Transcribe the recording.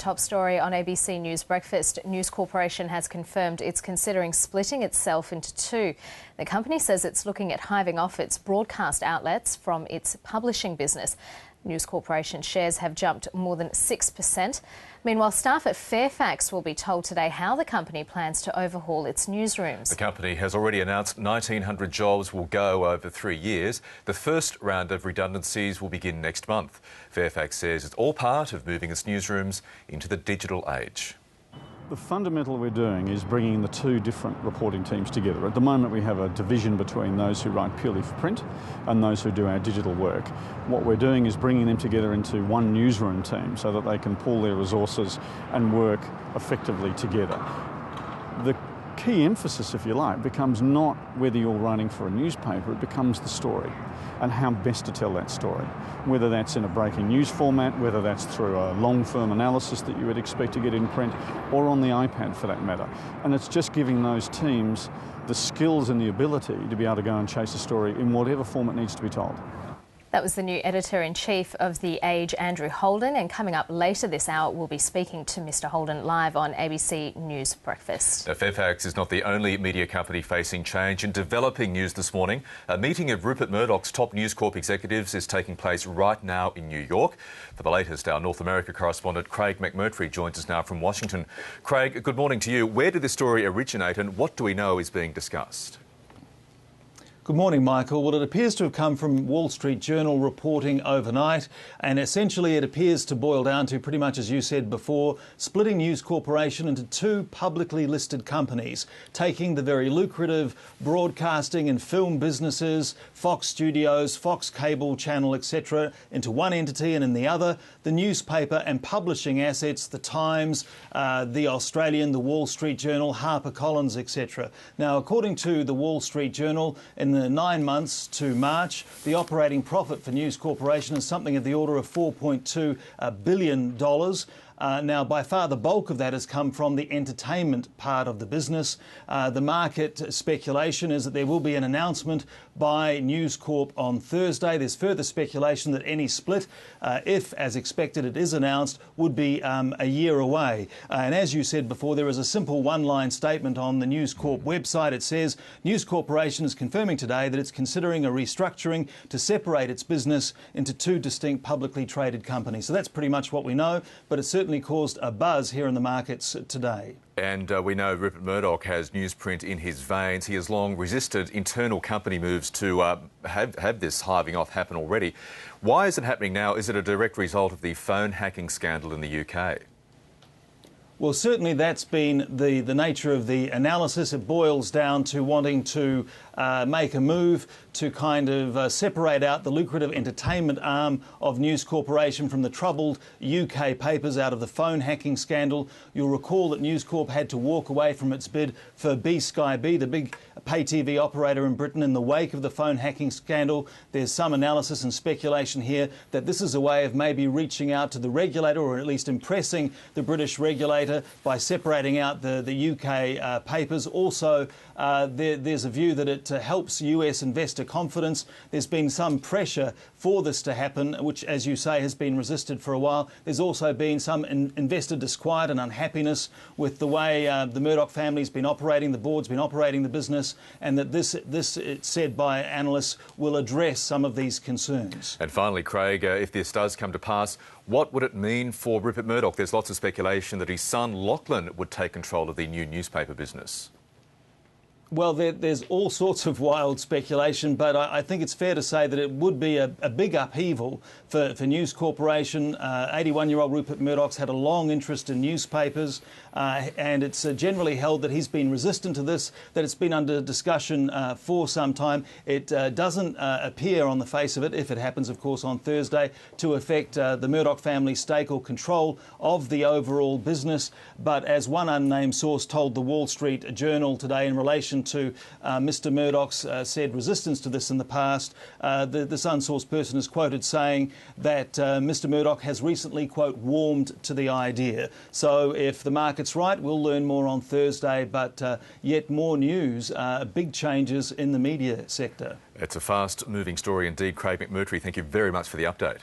top story on ABC News Breakfast. News Corporation has confirmed it's considering splitting itself into two. The company says it's looking at hiving off its broadcast outlets from its publishing business. News Corporation shares have jumped more than 6%. Meanwhile, staff at Fairfax will be told today how the company plans to overhaul its newsrooms. The company has already announced 1,900 jobs will go over 3 years. The first round of redundancies will begin next month. Fairfax says it's all part of moving its newsrooms into the digital age. The fundamental we're doing is bringing the two different reporting teams together. At the moment we have a division between those who write purely for print and those who do our digital work. What we're doing is bringing them together into one newsroom team so that they can pool their resources and work effectively together. The key emphasis, if you like, becomes not whether you're writing for a newspaper, it becomes the story and how best to tell that story. Whether that's in a breaking news format, whether that's through a long-form analysis that you would expect to get in print, or on the iPad for that matter. And it's just giving those teams the skills and the ability to be able to go and chase a story in whatever form it needs to be told. That was the new editor-in-chief of The Age, Andrew Holden, and coming up later this hour, we'll be speaking to Mr Holden live on ABC News Breakfast. Now, Fairfax is not the only media company facing change. In developing news this morning, a meeting of Rupert Murdoch's top News Corp executives is taking place right now in New York. For the latest, our North America correspondent Craig McMurtry joins us now from Washington. Craig, good morning to you. Where did this story originate and what do we know is being discussed? Good morning, Michael. Well, it appears to have come from Wall Street Journal reporting overnight, and essentially it appears to boil down to, pretty much as you said before, splitting News Corporation into two publicly listed companies, taking the very lucrative broadcasting and film businesses, Fox Studios, Fox Cable Channel, etc., into one entity, and in the other, the newspaper and publishing assets, The Times, The Australian, The Wall Street Journal, HarperCollins, etc. Now, according to the Wall Street Journal, in the 9 months to March, the operating profit for News Corporation is something of the order of $4.2 billion. Now, by far the bulk of that has come from the entertainment part of the business. The market speculation is that there will be an announcement by News Corp on Thursday. There's further speculation that any split, if, as expected, it is announced, would be a year away. And as you said before, there is a simple one-line statement on the News Corp website. It says, News Corporation is confirming today that it's considering a restructuring to separate its business into two distinct publicly traded companies. So that's pretty much what we know, but it's certainly caused a buzz here in the markets today. And we know Rupert Murdoch has newsprint in his veins. He has long resisted internal company moves to have this hiving off happen already. Why is it happening now? Is it a direct result of the phone hacking scandal in the UK? Well, certainly that's been the nature of the analysis. It boils down to wanting to make a move to kind of separate out the lucrative entertainment arm of News Corporation from the troubled UK papers out of the phone hacking scandal. You'll recall that News Corp had to walk away from its bid for B-Sky B, the big pay TV operator in Britain, in the wake of the phone hacking scandal. There's some analysis and speculation here that this is a way of maybe reaching out to the regulator, or at least impressing the British regulator by separating out the UK papers. Also, there's a view that it helps US investor confidence. There's been some pressure for this to happen, which, as you say, has been resisted for a while. There's also been some investor disquiet and unhappiness with the way the Murdoch family's been operating, the board's been operating the business, and that this it's said by analysts, will address some of these concerns. And finally, Craig, if this does come to pass, what would it mean for Rupert Murdoch? There's lots of speculation that his son Lachlan would take control of the new newspaper business. Well, there's all sorts of wild speculation, but I think it's fair to say that it would be a big upheaval for News Corporation. 81-year-old Rupert Murdoch's had a long interest in newspapers, and it's generally held that he's been resistant to this, that it's been under discussion for some time. It doesn't appear on the face of it, if it happens, of course, on Thursday, to affect the Murdoch family's stake or control of the overall business. But as one unnamed source told the Wall Street Journal today in relation to Mr Murdoch's said resistance to this in the past, this unsourced person is quoted saying that Mr Murdoch has recently, quote, warmed to the idea. So if the market's right, we'll learn more on Thursday, but yet more news, big changes in the media sector. It's a fast-moving story indeed. Craig McMurtry, thank you very much for the update.